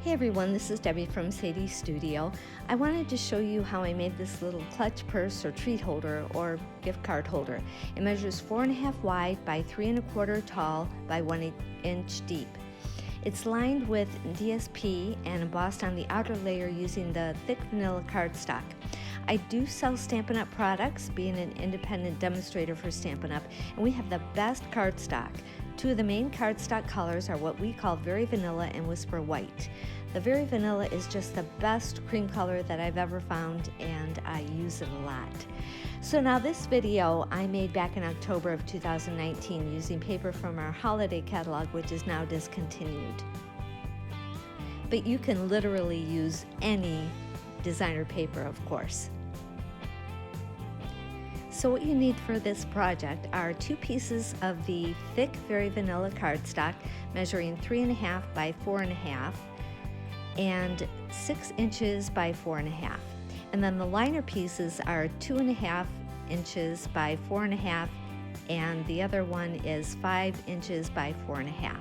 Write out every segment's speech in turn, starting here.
Hey everyone, this is Debbie from Sadie's Studio. I wanted to show you how I made this little clutch purse or treat holder or gift card holder. It measures 4.5 wide by 3.25 tall by 1 inch deep. It's lined with DSP and embossed on the outer layer using the thick vanilla cardstock. I do sell Stampin' Up! Products, being an independent demonstrator for Stampin' Up!, and we have the best cardstock. Two of the main cardstock colors are what we call Very Vanilla and Whisper White. The Very Vanilla is just the best cream color that I've ever found, and I use it a lot. So now this video I made back in October of 2019 using paper from our holiday catalog, which is now discontinued. But you can literally use any designer paper, of course. So what you need for this project are 2 pieces of the thick Very Vanilla cardstock measuring 3.5 by 4.5 and 6 inches by 4.5. And then the liner pieces are 2.5 inches by 4.5 and the other one is 5 inches by 4.5.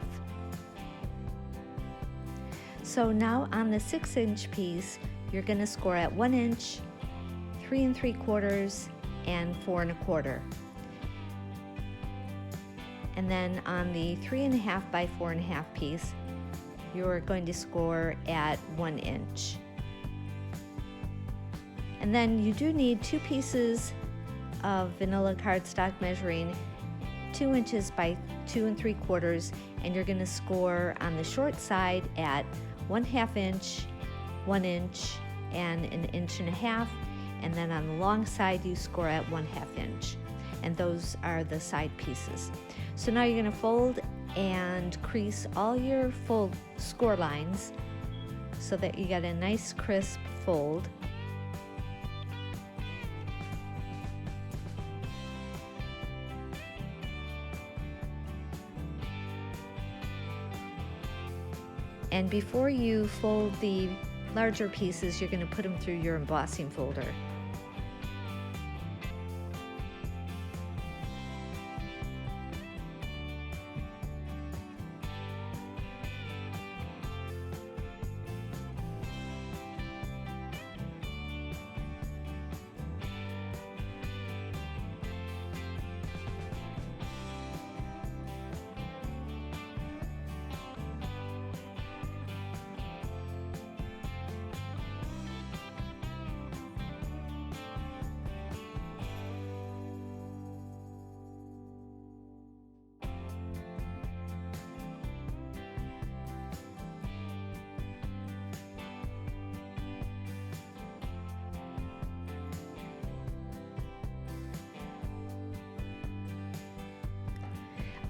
So now on the 6-inch piece, you're going to score at 1 inch, 3 3/4, and 4 1/4. And then on the 3.5 by 4.5 piece, you're going to score at 1 inch. And then you do need 2 pieces of vanilla cardstock measuring 2 inches by 2 3/4, and you're going to score on the short side at 1/2 inch, 1 inch, and 1.5 inches. And then on the long side you score at 1/2 inch, and those are the side pieces. So now you're going to fold and crease all your fold score lines so that you get a nice crisp fold. And before you fold the larger pieces, you're going to put them through your embossing folder.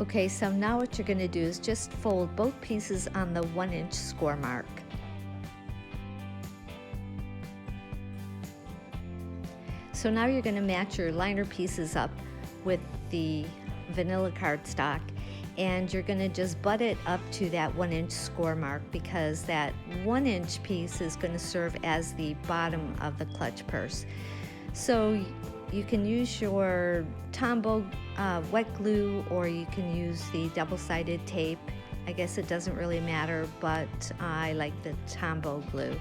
Okay, so now what you're going to do is just fold both pieces on the 1 inch score mark. So now you're going to match your liner pieces up with the vanilla cardstock, and you're going to just butt it up to that 1 inch score mark, because that 1 inch piece is going to serve as the bottom of the clutch purse. So you can use your Tombow wet glue, or you can use the double-sided tape. I guess it doesn't really matter, but I like the Tombow glue.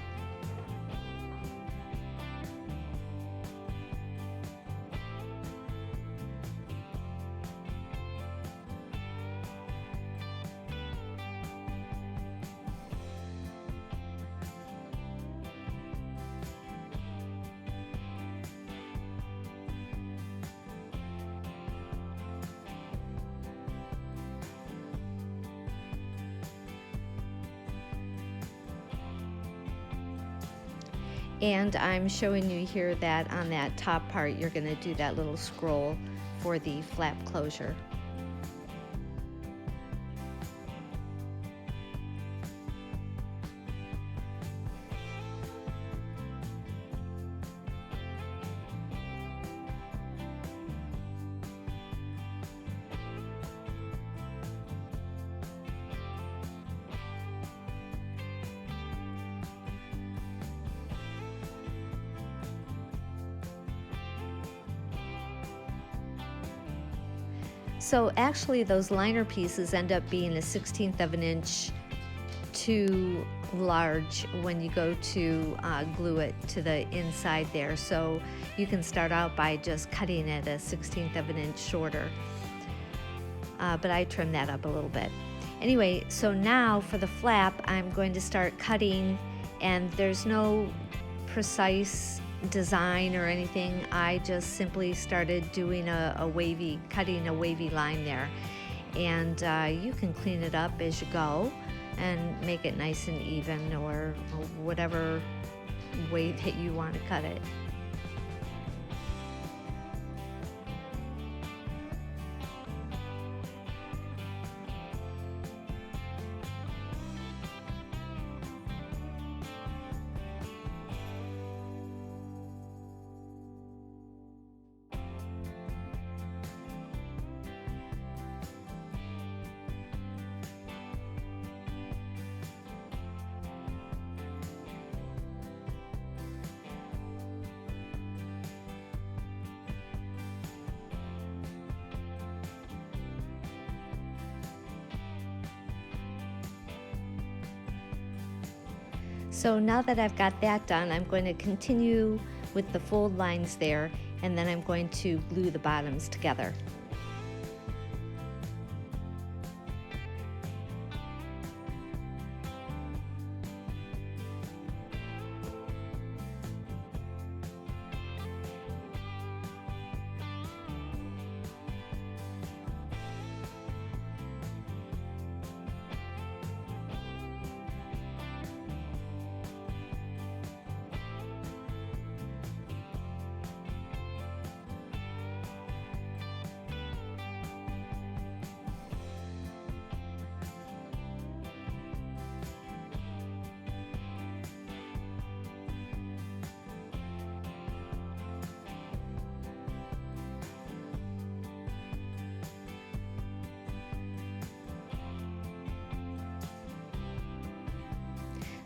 And I'm showing you here that on that top part you're going to do that little scroll for the flap closure. So actually those liner pieces end up being a 1/16 of an inch too large when you go to glue it to the inside there. So you can start out by just cutting it 1/16 of an inch shorter. But I trimmed that up a little bit. Anyway, so now for the flap, I'm going to start cutting, and there's no precise design or anything. I just simply started doing cutting a wavy line there. And you can clean it up as you go and make it nice and even, or whatever way that you want to cut it. So now that I've got that done, I'm going to continue with the fold lines there, and then I'm going to glue the bottoms together.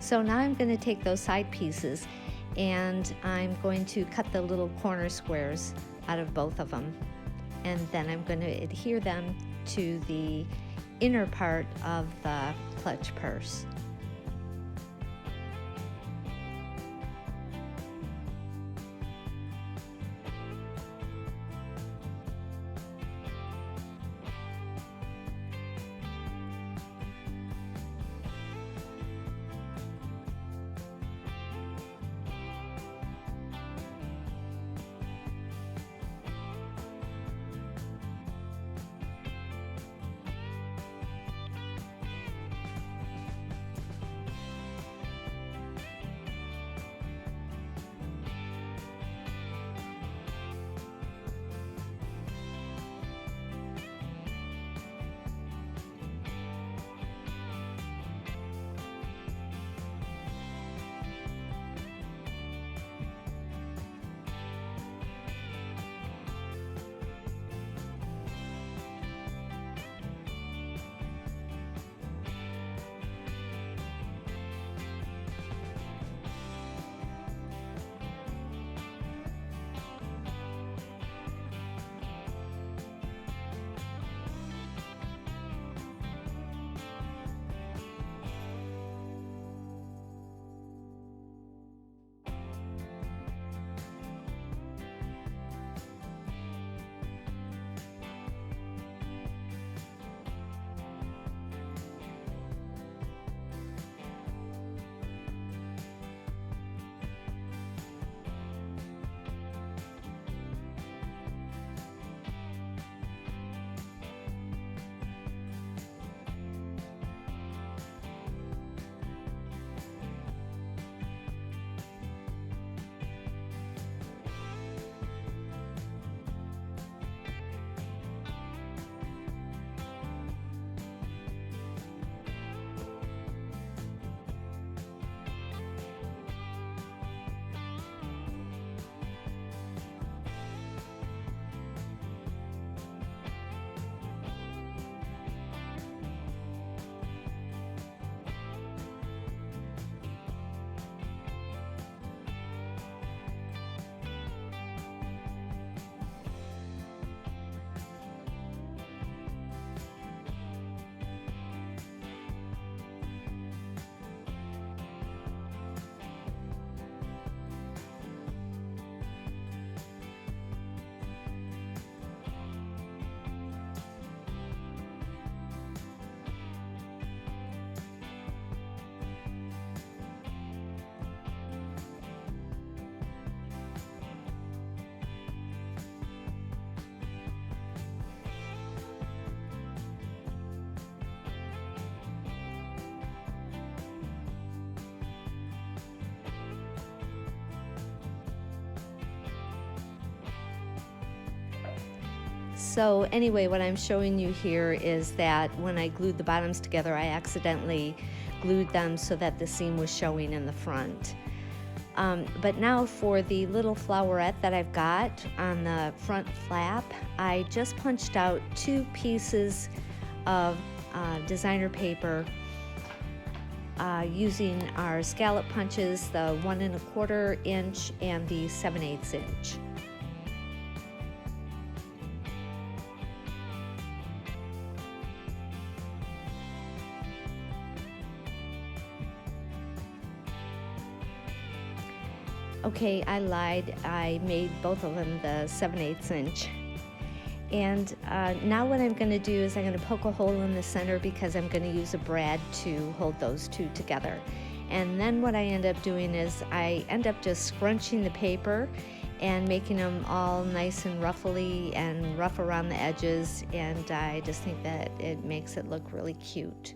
So now I'm going to take those side pieces and I'm going to cut the little corner squares out of both of them, and then I'm going to adhere them to the inner part of the clutch purse. So anyway, what I'm showing you here is that when I glued the bottoms together, I accidentally glued them so that the seam was showing in the front. But now for the little flowerette that I've got on the front flap, I just punched out 2 pieces of designer paper using our scallop punches, the 1 1/4 inch and the 7/8 inch. Okay, I lied. I made both of them the 7/8 inch. And now what I'm going to do is I'm going to poke a hole in the center because I'm going to use a brad to hold those 2 together. And then what I end up doing is I end up just scrunching the paper and making them all nice and ruffly and rough around the edges, and I just think that it makes it look really cute.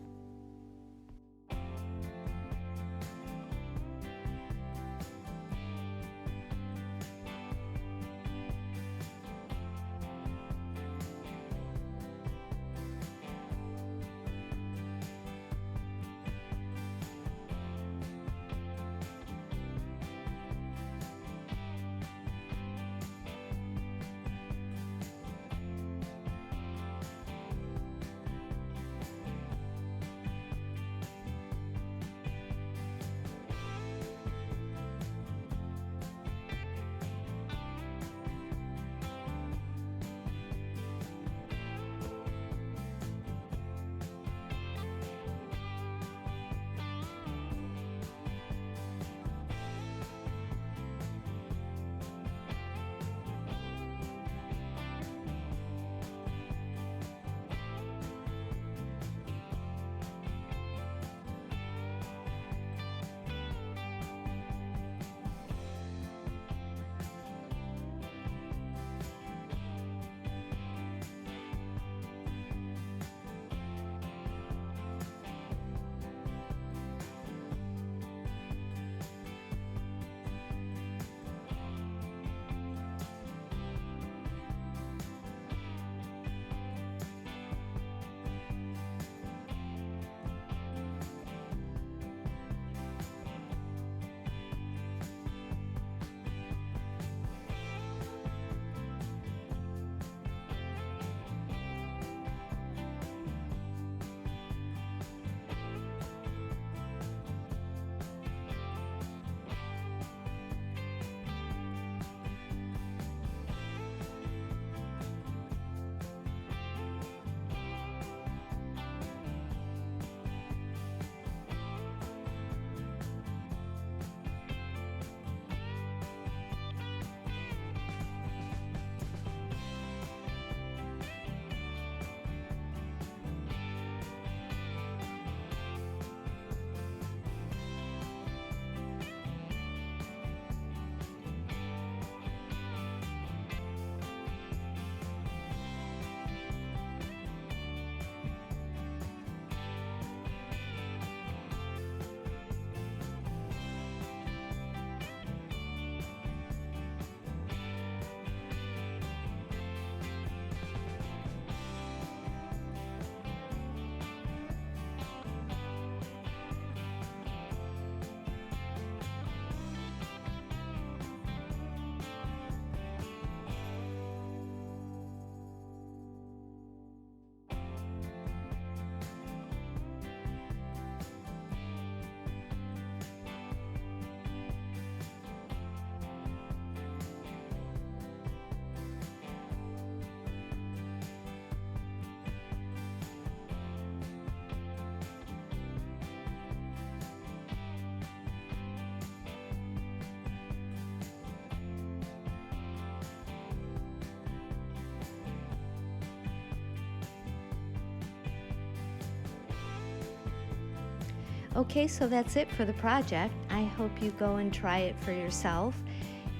Okay, so that's it for the project. I hope you go and try it for yourself,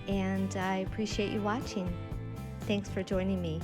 and I appreciate you watching. Thanks for joining me.